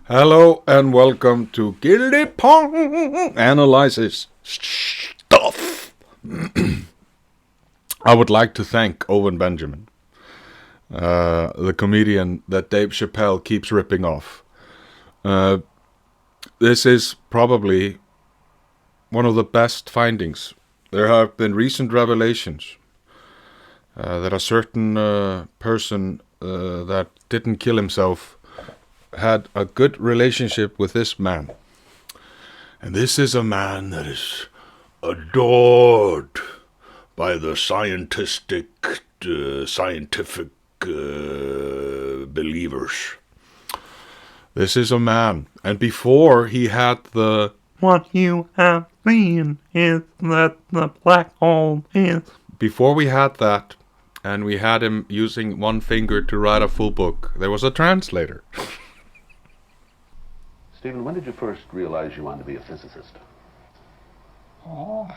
Hello and welcome to Gilli Pong Analyses stuff. I would like to thank Owen Benjamin, the comedian that Dave Chappelle keeps ripping off. This is probably one of the best findings. There have been recent revelations that a certain person that didn't kill himself had a good relationship with this man. And this is a man that is adored by the scientific believers. This is a man, and before he had the "What you have seen is that the black hole is..." Before we had that, and we had him using one finger to write a full book, there was a translator. Stephen, when did you first realize you wanted to be a physicist? I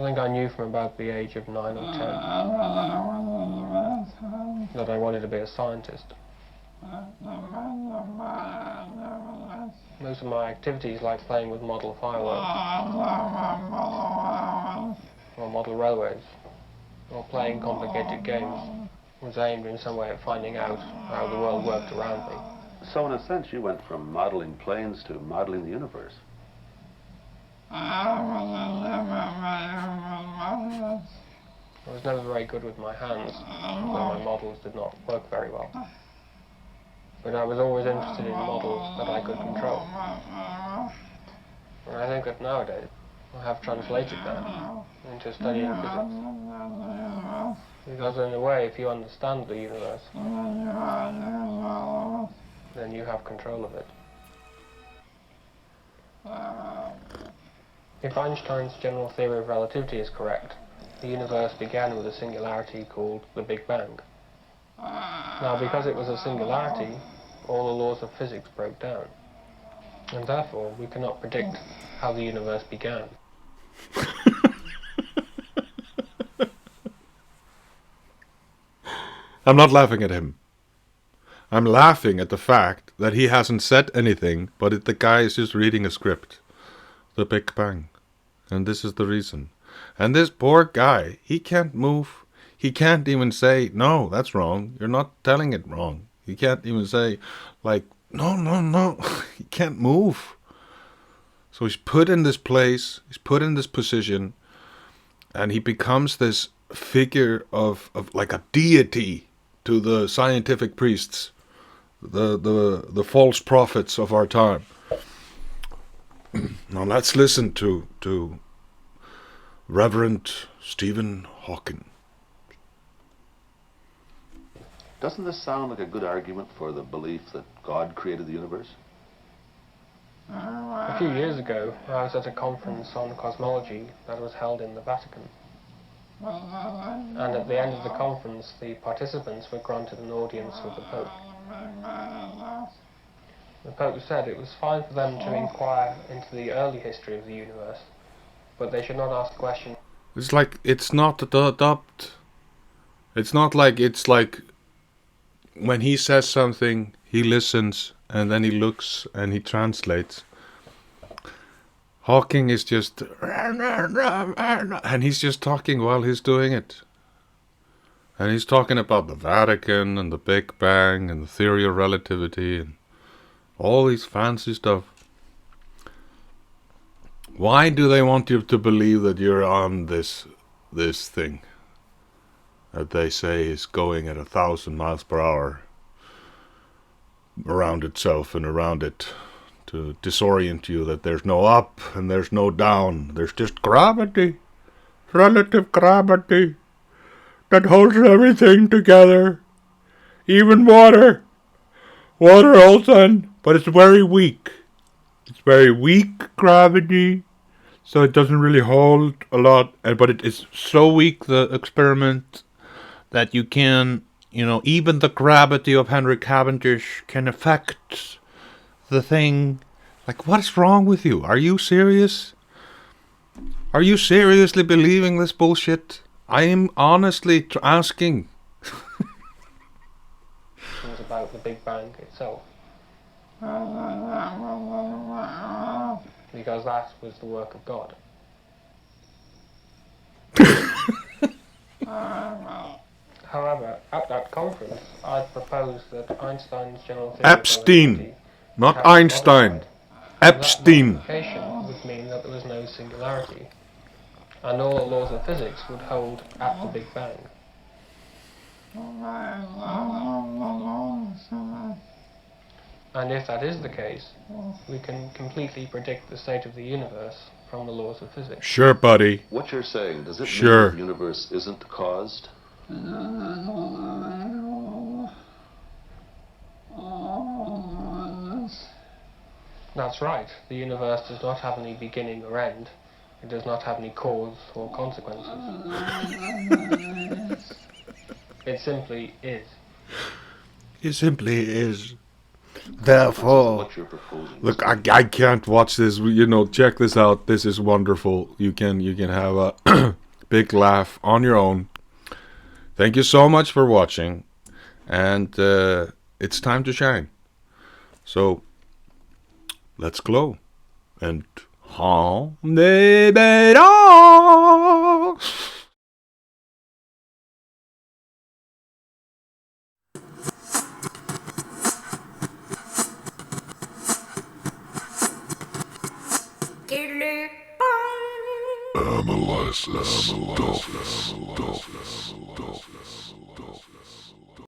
think I knew from about the age of 9 or 10 that I wanted to be a scientist. Most of my activities, like playing with model fireworks, or model railways, or playing complicated games, was aimed in some way at finding out how the world worked around me. So in a sense you went from modeling planes to modeling the universe. I was never very good with my hands, so my models did not work very well. But I was always interested in models that I could control. And I think that nowadays I have translated that into studying physics. Because in a way, if you understand the universe, then you have control of it. If Einstein's general theory of relativity is correct, the universe began with a singularity called the Big Bang. Now, because it was a singularity, all the laws of physics broke down. And therefore, we cannot predict how the universe began. I'm not laughing at him. I'm laughing at the fact that he hasn't said anything, but the guy is just reading a script. The Big Bang. And this is the reason. And this poor guy, he can't move. He can't even say, no, that's wrong. You're not telling it wrong. He can't even say, like, no. He can't move. So he's put in this place, he's put in this position, and he becomes this figure of like a deity to the scientific priests, the false prophets of our time. Now let's listen to Reverend Stephen Hawking. Doesn't this sound like a good argument for the belief that God created the universe? A few years ago, I was at a conference on cosmology that was held in the Vatican. And at the end of the conference, the participants were granted an audience with the Pope. The Pope said it was fine for them to inquire into the early history of the universe, but they should not ask questions. It's like, it's not adopt. It's not like, it's like when he says something, he listens, and then he looks and he translates. Hawking is just, and he's just talking while he's doing it. And he's talking about the Vatican and the Big Bang and the theory of relativity and all these fancy stuff. Why do they want you to believe that you're on this thing that they say is going at 1,000 miles per hour around itself and around it, to disorient you that there's no up and there's no down, there's just gravity, relative gravity that holds everything together, even water also, but it's very weak. It's very weak gravity, so it doesn't really hold a lot, but it is so weak, the experiment, that you can, even the gravity of Henry Cavendish can affect the thing. Like, what is wrong with you? Are you serious? Are you seriously believing this bullshit? I am honestly asking. It was about the Big Bang itself. Because that was the work of God. However, at that conference, I proposed that Einstein's general theory Epstein, of relativity not had been Einstein. modified. Epstein. That modification would mean that there was no singularity, and all the laws of physics would hold at the Big Bang. And if that is the case, we can completely predict the state of the universe from the laws of physics. Sure, buddy. What you're saying, does it mean Sure. that the universe isn't caused? That's right. The universe does not have any beginning or end. It does not have any cause or consequences. It simply is. It simply is. Therefore, What you're proposing. look, I can't watch this. You know, check this out. This is wonderful. You can have a big laugh on your own. Thank you so much for watching, and it's time to shine. So let's glow and Gilli Pong. Analyses.